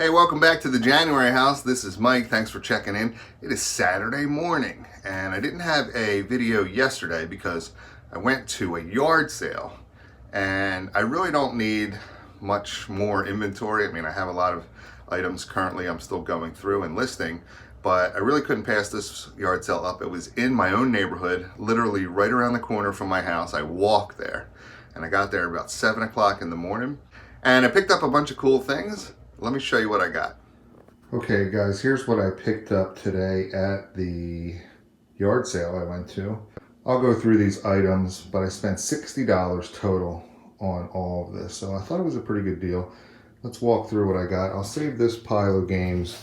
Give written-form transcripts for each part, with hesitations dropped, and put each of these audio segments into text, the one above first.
Hey, welcome back to the January house. This is Mike. Thanks for checking in. It is Saturday morning, and I didn't have a video yesterday because I went to a yard sale, and I really don't need much more inventory. I mean, I have a lot of items currently I'm still going through and listing, but I really couldn't pass this yard sale up. It was in my own neighborhood, literally right around the corner from my house. I walked there, and I got there about 7 o'clock in the morning, and I picked up a bunch of cool things. Let me show you what I got. Okay guys, here's what I picked up today at the yard sale I went to. I'll go through these items, but I spent $60 total on all of this. So I thought it was a pretty good deal. Let's walk through what I got. I'll save this pile of games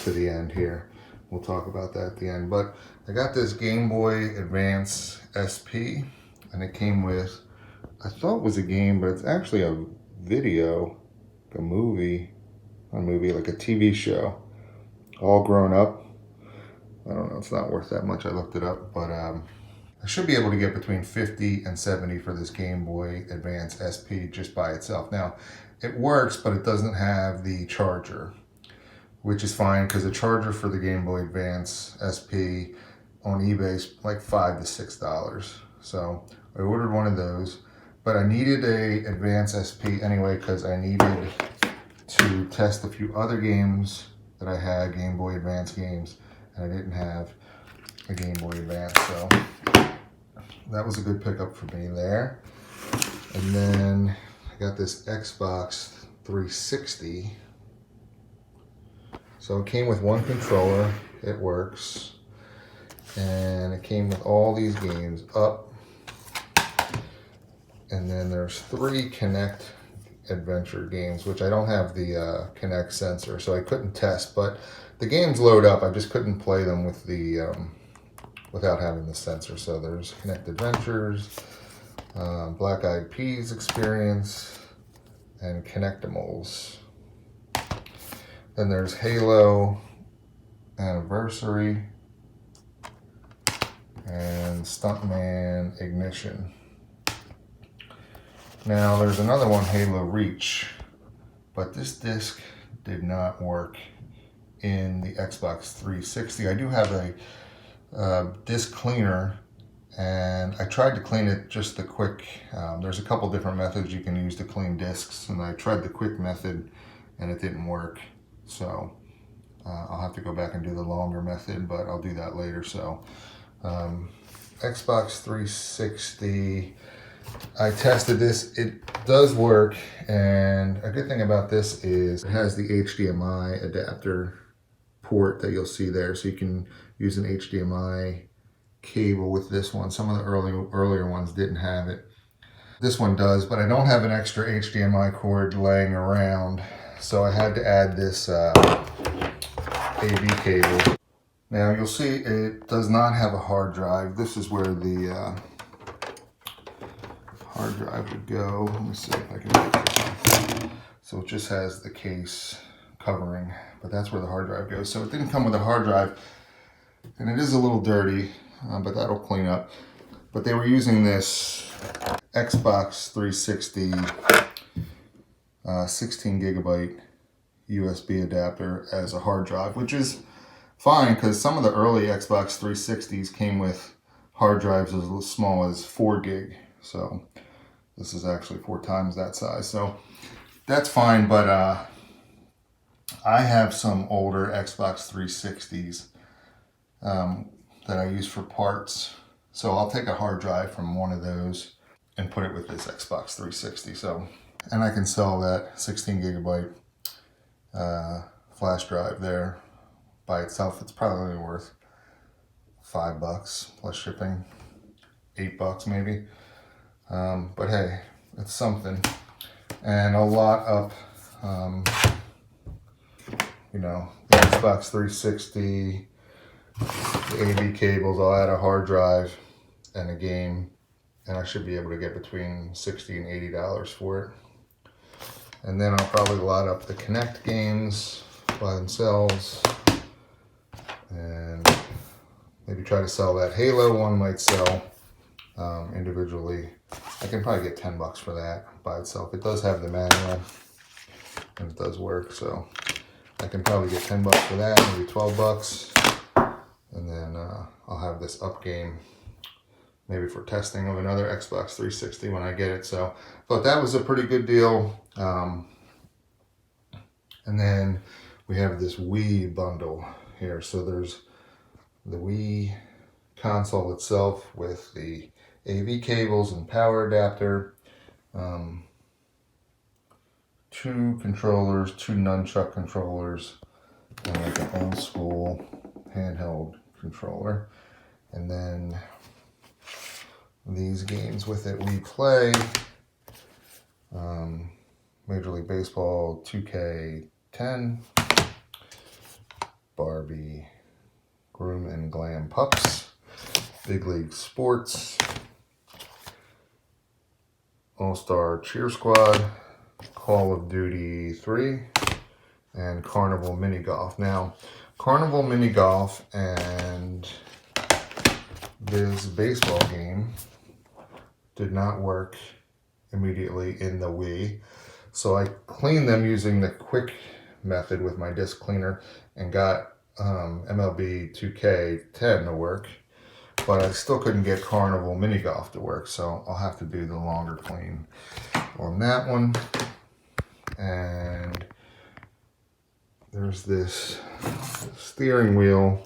to the end here. We'll talk about that at the end. But I got this Game Boy Advance SP, and it came with, I thought it was a game, but it's actually a video, a movie. Like a TV show, all grown up. I don't know, it's not worth that much. I looked it up, but I should be able to get between 50 and 70 for this Game Boy Advance SP just by itself. Now, it works, but it doesn't have the charger, which is fine because the charger for the Game Boy Advance SP on eBay is like $5 to $6. So I ordered one of those, but I needed a Advance SP anyway because I needed to test a few other games that I had, Game Boy Advance games, and I didn't have a Game Boy Advance, so that was a good pickup for me there. And then I got this Xbox 360. So it came with one controller, it works, and it came with all these games up, and then there's 3 Kinect adventure games, which I don't have the Kinect sensor, so I couldn't test, but the games load up. I just couldn't play them with the without having the sensor. So there's Kinect Adventures, Black Eyed Peas Experience, and Kinectimals. Then there's Halo Anniversary and Stuntman Ignition. Now there's another one, Halo Reach, but this disc did not work in the Xbox 360. I do have a disc cleaner, and I tried to clean it just the quick. There's a couple different methods you can use to clean discs, and I tried the quick method and it didn't work. So I'll have to go back and do the longer method, but I'll do that later. So Xbox 360, I tested this, it does work, and a good thing about this is it has the HDMI adapter port that you'll see there, so you can use an HDMI cable with this one. Some of the earlier ones didn't have it. This one does, but I don't have an extra HDMI cord laying around, so I had to add this AV cable. Now you'll see it does not have a hard drive. This is where the hard drive would go. Let me see if I can get this on. So it just has the case covering, but that's where the hard drive goes. So it didn't come with a hard drive, and it is a little dirty, but that'll clean up. But they were using this Xbox 360 16 gigabyte USB adapter as a hard drive, which is fine because some of the early Xbox 360s came with hard drives as small as 4 gig. So this is actually 4 times that size. So that's fine, but I have some older Xbox 360s that I use for parts. So I'll take a hard drive from one of those and put it with this Xbox 360. So, and I can sell that 16 gigabyte flash drive there by itself. It's probably worth $5 plus shipping, $8 maybe. But hey, it's something. And I'll lot up, you know, the Xbox 360, the AV cables. I'll add a hard drive and a game, and I should be able to get between $60 and $80 for it. And then I'll probably lot up the Kinect games by themselves, and maybe try to sell that Halo one. Might sell individually. I can probably get $10 for that by itself. It does have the manual, and it does work. So I can probably get 10 bucks for that, maybe 12 bucks. And then I'll have this up game maybe for testing of another Xbox 360 when I get it. So I thought that was a pretty good deal. And then we have this Wii bundle here. So there's the Wii console itself with the AV cables and power adapter, 2 controllers, 2 nunchuck controllers, and like an old school handheld controller. And then these games with it we play, Major League Baseball 2K10, Barbie Groom and Glam Pups, Big League Sports, All-Star Cheer Squad, Call of Duty 3, and Carnival Mini Golf. Now, Carnival Mini Golf and this baseball game did not work immediately in the Wii. So I cleaned them using the quick method with my disc cleaner and got MLB 2K10 to work. But I still couldn't get Carnival Mini Golf to work, so I'll have to do the longer clean on that one. And there's this steering wheel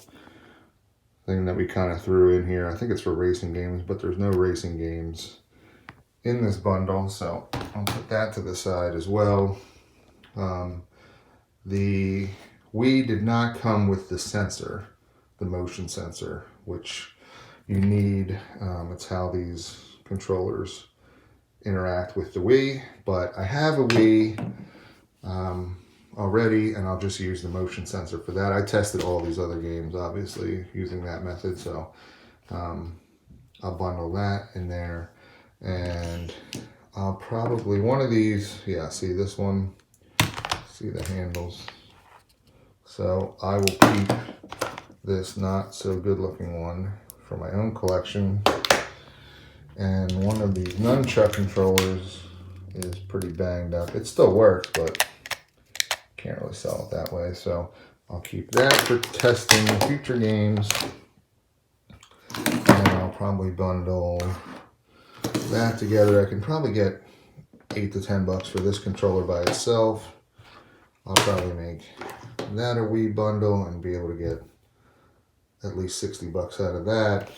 thing that we kind of threw in here. I think it's for racing games, but there's no racing games in this bundle, so I'll put that to the side as well. The Wii did not come with the sensor, the motion sensor, which you need. It's how these controllers interact with the Wii, but I have a Wii already, and I'll just use the motion sensor for that. I tested all these other games, obviously, using that method, so I'll bundle that in there. And I'll probably, one of these, yeah, see this one, see the handles. So I will keep this not so good looking one for my own collection. And one of these nunchuck controllers is pretty banged up. It still works, but can't really sell it that way. So I'll keep that for testing future games. And I'll probably bundle that together. I can probably get 8 to 10 bucks for this controller by itself. I'll probably make that a Wii bundle and be able to get at least 60 bucks out of that.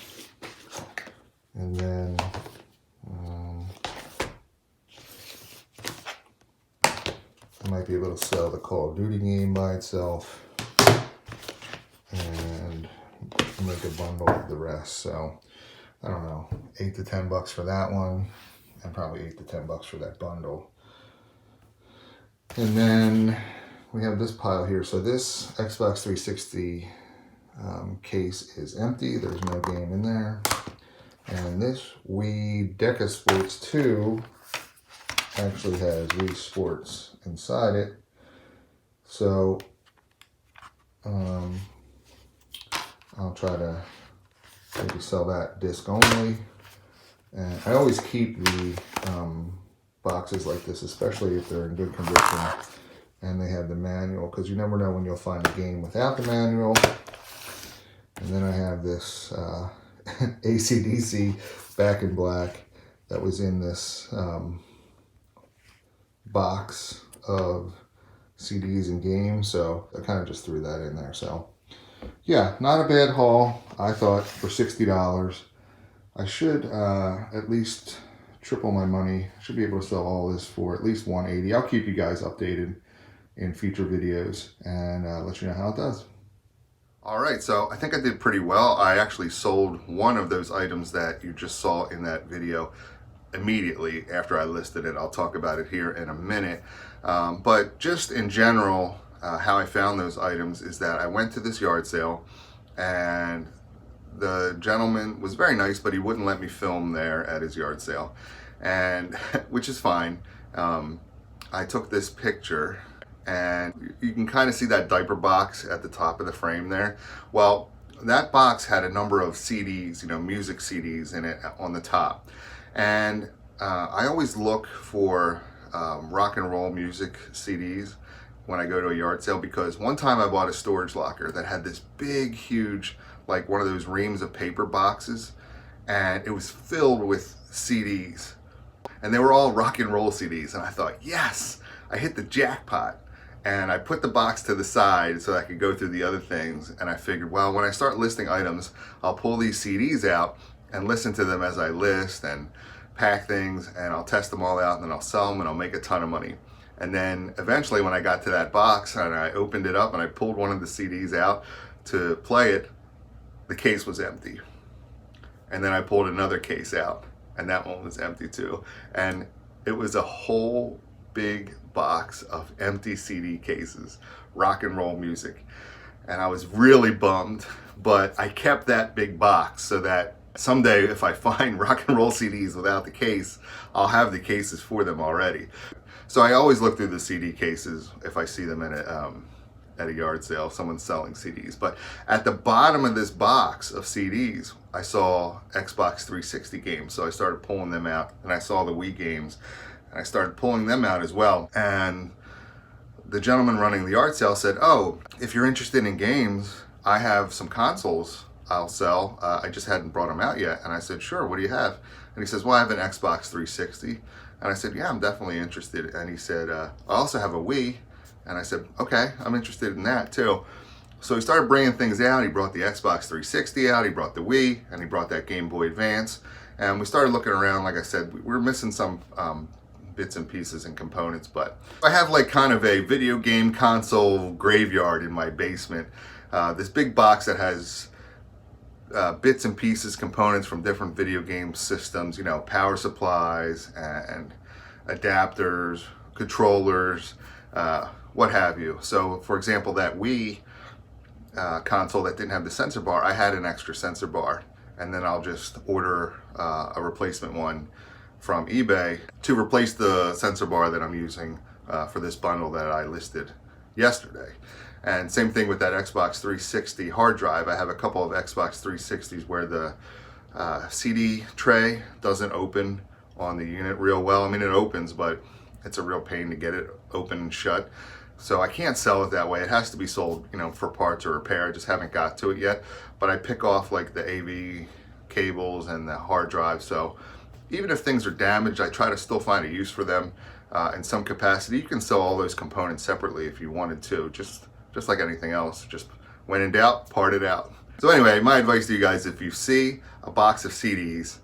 And then I might be able to sell the Call of Duty game by itself and make a bundle of the rest. So I don't know, 8 to 10 bucks for that one, and probably 8 to 10 bucks for that bundle. And then we have this pile here. So this Xbox 360 case is empty. There's no game in there. And this Wii Deca Sports 2 actually has Wii Sports inside it. So I'll try to maybe sell that disc only. And I always keep the boxes like this, especially if they're in good condition and they have the manual, because you never know when you'll find a game without the manual. And then I have this AC/DC Back in Black that was in this box of CDs and games, so I kind of just threw that in there. So yeah, not a bad haul, I thought, for $60. I should at least triple my money. I should be able to sell all this for at least $180. I'll keep you guys updated in future videos and let you know how it does. All right, so I think I did pretty well. I actually sold one of those items that you just saw in that video immediately after I listed it. I'll talk about it here in a minute. But just in general, how I found those items is that I went to this yard sale and the gentleman was very nice, but he wouldn't let me film there at his yard sale, and which is fine. I took this picture and you can kind of see that diaper box at the top of the frame there. Well, that box had a number of CDs, music CDs in it on the top. And I always look for rock and roll music CDs, when I go to a yard sale, because one time I bought a storage locker that had this big, huge, like one of those reams of paper boxes, and it was filled with CDs. And they were all rock and roll CDs. And I thought, yes, I hit the jackpot. And I put the box to the side so I could go through the other things. And I figured, well, when I start listing items, I'll pull these CDs out and listen to them as I list and pack things, and I'll test them all out, and then I'll sell them and I'll make a ton of money. And then eventually when I got to that box and I opened it up and I pulled one of the CDs out to play it, the case was empty. And then I pulled another case out, and that one was empty too. And it was a whole big box of empty CD cases, rock and roll music. And I was really bummed, but I kept that big box so that someday if I find rock and roll CDs without the case, I'll have the cases for them already. So I always look through the CD cases if I see them at a yard sale, someone's selling CDs. But at the bottom of this box of CDs, I saw Xbox 360 games. So I started pulling them out, and I saw the Wii games, and I started pulling them out as well. And the gentleman running the yard sale said, oh, if you're interested in games, I have some consoles I'll sell. I just hadn't brought them out yet. And I said, sure, what do you have? And he says, well, I have an Xbox 360. And I said, yeah, I'm definitely interested. And he said, I also have a Wii. And I said, okay, I'm interested in that too. So he started bringing things out. He brought the Xbox 360 out, he brought the Wii, and he brought that Game Boy Advance. And we started looking around. Like I said, we were missing some bits and pieces and components, but I have like kind of a video game console graveyard in my basement. This big box that has bits and pieces, components from different video game systems, you know, power supplies and adapters, controllers, what have you. So for example, that Wii console that didn't have the sensor bar, I had an extra sensor bar, and then I'll just order a replacement one from eBay to replace the sensor bar that I'm using for this bundle that I listed yesterday. And same thing with that Xbox 360 hard drive. I have a couple of Xbox 360s where the CD tray doesn't open on the unit real well. I mean, it opens, but it's a real pain to get it open and shut. So I can't sell it that way. It has to be sold, you know, for parts or repair. I just haven't got to it yet. But I pick off like the AV cables and the hard drive. So even if things are damaged, I try to still find a use for them in some capacity. You can sell all those components separately if you wanted to, just like anything else. Just when in doubt, part it out. So anyway, my advice to you guys, if you see a box of CDs,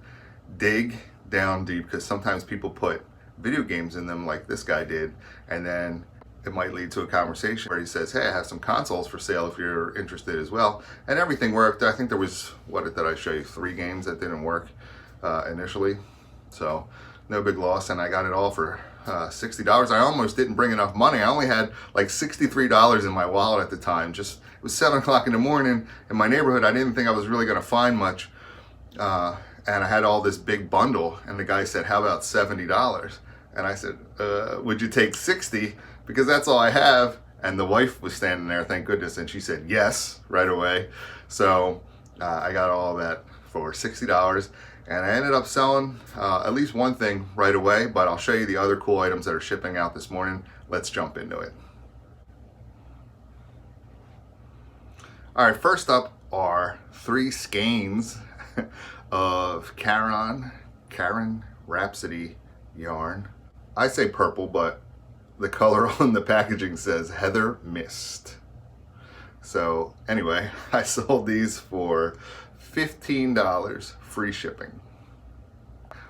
dig down deep, because sometimes people put video games in them like this guy did, and then it might lead to a conversation where he says, hey, I have some consoles for sale if you're interested as well. And everything worked. I think there was, what did I show you, 3 games that didn't work initially. So no big loss, and I got it all for $60. I almost didn't bring enough money. I only had like $63 in my wallet at the time. Just, it was 7 o'clock in the morning in my neighborhood. I didn't think I was really going to find much. And I had all this big bundle, and the guy said, how about $70? And I said, would you take 60? Because that's all I have. And the wife was standing there, thank goodness, and she said yes right away. So I got all that for $60. And I ended up selling at least one thing right away, but I'll show you the other cool items that are shipping out this morning. Let's jump into it. All right, first up are 3 skeins of Karen Rhapsody yarn. I say purple, but the color on the packaging says Heather Mist. So anyway, I sold these for $15, free shipping.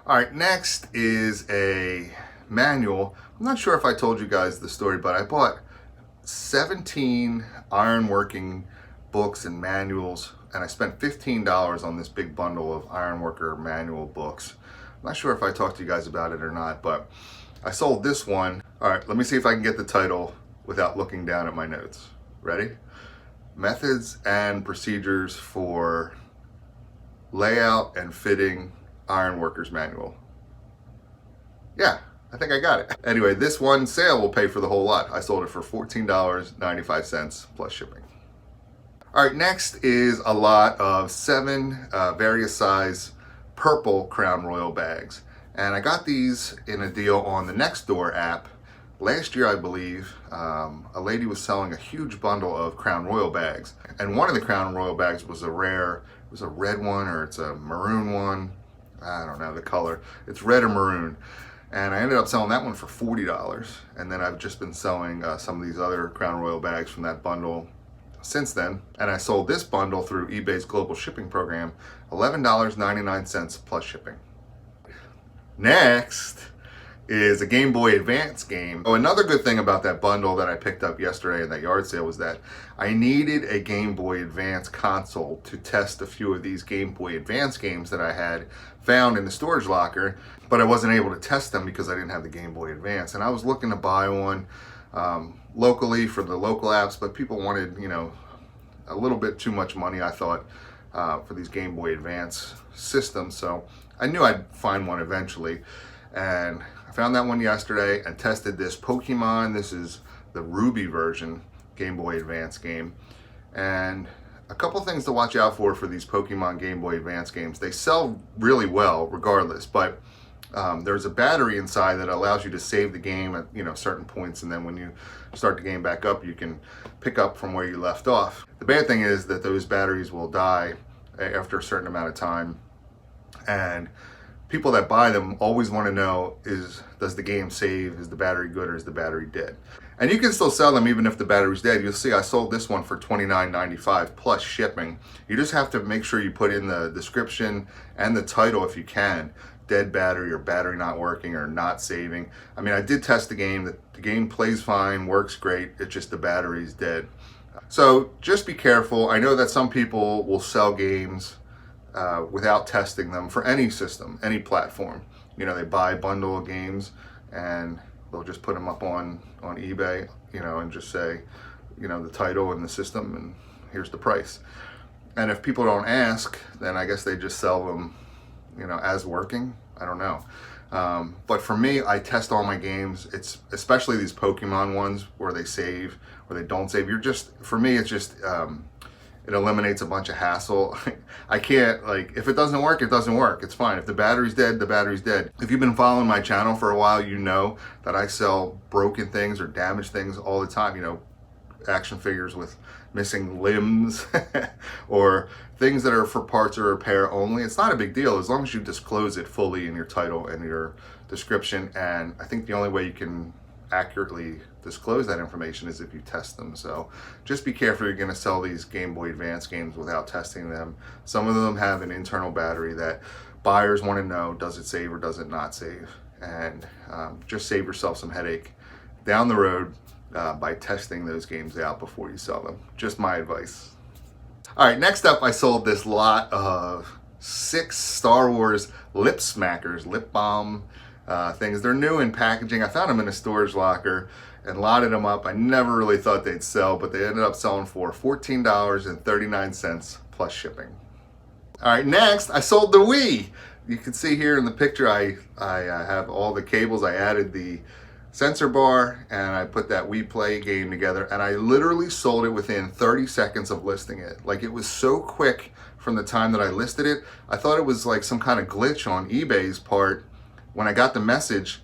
All right, next is a manual. I'm not sure if I told you guys the story, but I bought 17 ironworking books and manuals, and I spent $15 on this big bundle of ironworker manual books. I'm not sure if I talked to you guys about it or not, but I sold this one. All right, let me see if I can get the title without looking down at my notes. Ready? Methods and Procedures for Layout and Fitting Ironworkers Manual. Yeah, I think I got it. Anyway, this one sale will pay for the whole lot. I sold it for $14.95 plus shipping. All right, next is a lot of 7 various size purple Crown Royal bags. And I got these in a deal on the Nextdoor app Last year, I believe, a lady was selling a huge bundle of Crown Royal bags. And one of the Crown Royal bags was a rare, it was a red one or it's a maroon one. I don't know the color. It's red or maroon. And I ended up selling that one for $40. And then I've just been selling some of these other Crown Royal bags from that bundle since then. And I sold this bundle through eBay's global shipping program, $11.99 plus shipping. Next is a Game Boy Advance game. Oh, another good thing about that bundle that I picked up yesterday in that yard sale was that I needed a Game Boy Advance console to test a few of these Game Boy Advance games that I had found in the storage locker, but I wasn't able to test them because I didn't have the Game Boy Advance. And I was looking to buy one locally for the local apps, but people wanted, you know, a little bit too much money, I thought, for these Game Boy Advance systems. So I knew I'd find one eventually. And I found that one yesterday and tested this Pokemon. This is the Ruby version Game Boy Advance game. And a couple things to watch out for these Pokemon Game Boy Advance games. They sell really well regardless, but there's a battery inside that allows you to save the game at, you know, certain points, and then when you start the game back up, you can pick up from where you left off. The bad thing is that those batteries will die after a certain amount of time, and people that buy them always want to know, does the game save? Is the battery good or is the battery dead? And you can still sell them even if the battery's dead. You'll see I sold this one for $29.95 plus shipping. You just have to make sure you put in the description and the title if you can. Dead battery or battery not working or not saving. I mean, I did test the game. The game plays fine, works great. It's just the battery's dead. So just be careful. I know that some people will sell games without testing them for any system, any platform. You know, they buy a bundle of games and they'll just put them up on eBay, you know, and just say, you know, the title and the system and here's the price. And if people don't ask, then I guess they just sell them, you know, as working. I don't know. But for me, I test all my games. It's especially these Pokemon ones where they save, where they don't save. For me, it's just, it eliminates a bunch of hassle. I can't, like, if it doesn't work, it doesn't work. It's fine. If the battery's dead, the battery's dead. If you've been following my channel for a while, you know that I sell broken things or damaged things all the time. You know, action figures with missing limbs or things that are for parts or repair only. It's not a big deal as long as you disclose it fully in your title and your description. And I think the only way you can accurately disclose that information is if you test them. So just be careful. You're going to sell these Game Boy Advance games without testing them. Some of them have an internal battery that buyers want to know, does it save or does it not save? And just save yourself some headache down the road by testing those games out before you sell them. Just my advice. All right, next up, I sold this lot of 6 Star Wars lip smackers, lip balm things. They're new in packaging. I found them in a storage locker and lotted them up. I never really thought they'd sell, but they ended up selling for $14.39 plus shipping. All right, next, I sold the Wii. You can see here in the picture, I have all the cables. I added the sensor bar and I put that Wii Play game together, and I literally sold it within 30 seconds of listing it. Like, it was so quick from the time that I listed it. I thought it was like some kind of glitch on eBay's part. When I got the message,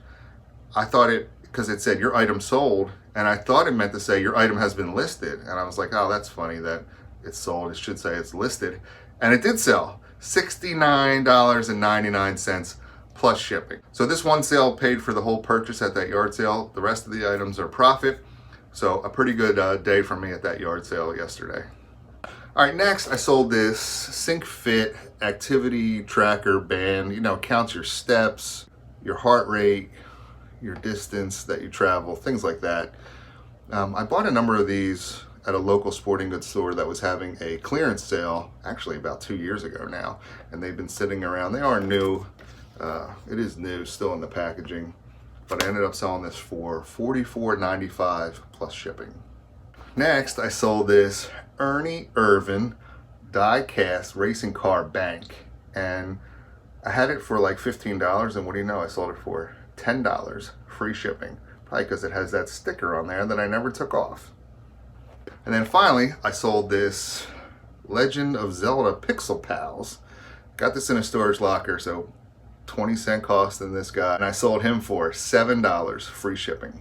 I thought because it said your item sold, and I thought it meant to say your item has been listed. And I was like, oh, that's funny that it's sold. It should say it's listed. And it did sell, $69.99 plus shipping. So this one sale paid for the whole purchase at that yard sale. The rest of the items are profit. So a pretty good day for me at that yard sale yesterday. All right, next I sold this Sync Fit activity tracker band. You know, counts your steps, your heart rate, your distance that you travel, things like that. I bought a number of these at a local sporting goods store that was having a clearance sale, actually about 2 years ago now, and they've been sitting around. They are new. It is new, still in the packaging, but I ended up selling this for $44.95 plus shipping. Next, I sold this Ernie Irvan die-cast racing car bank, and I had it for like $15, and what do you know, I sold it for $10 free shipping, probably because it has that sticker on there that I never took off. And then finally, I sold this Legend of Zelda Pixel Pals. Got this in a storage locker, so 20-cent cost in this guy, and I sold him for $7 free shipping.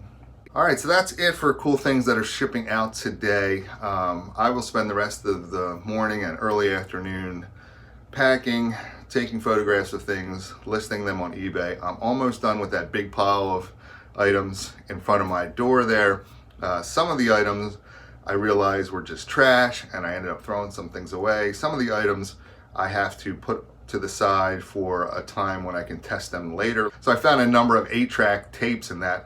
All right, so that's it for cool things that are shipping out today. I will spend the rest of the morning and early afternoon packing, taking photographs of things, listing them on eBay. I'm almost done with that big pile of items in front of my door there. Some of the items I realized were just trash and I ended up throwing some things away. Some of the items I have to put to the side for a time when I can test them later. So I found a number of 8-track tapes in that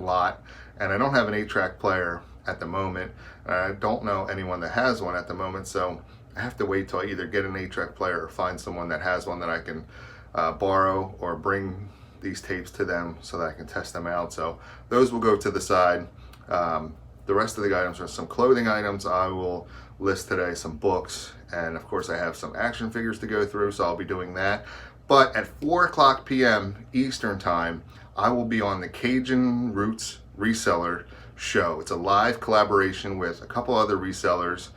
lot, and I don't have an 8-track player at the moment. I don't know anyone that has one at the moment, so I have to wait till I either get an 8-track player or find someone that has one that I can borrow or bring these tapes to them so that I can test them out. So those will go to the side. The rest of the items are some clothing items. I will list today some books, and of course I have some action figures to go through, so I'll be doing that. But at 4:00 p.m. Eastern time, I will be on the Cajun Roots Reseller Show. It's a live collaboration with a couple other resellers.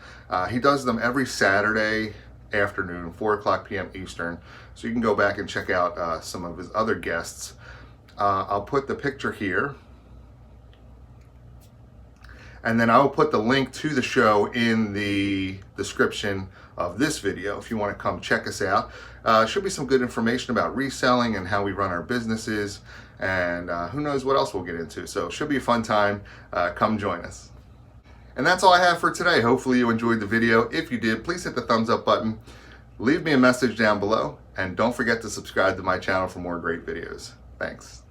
He does them every Saturday afternoon, 4:00 p.m. Eastern, so you can go back and check out some of his other guests. I'll put the picture here, and then I will put the link to the show in the description of this video if you want to come check us out. Should be some good information about reselling and how we run our businesses, and who knows what else we'll get into. So it should be a fun time. Come join us. And that's all I have for today. Hopefully you enjoyed the video. If you did, please hit the thumbs up button. Leave me a message down below, and don't forget to subscribe to my channel for more great videos. Thanks.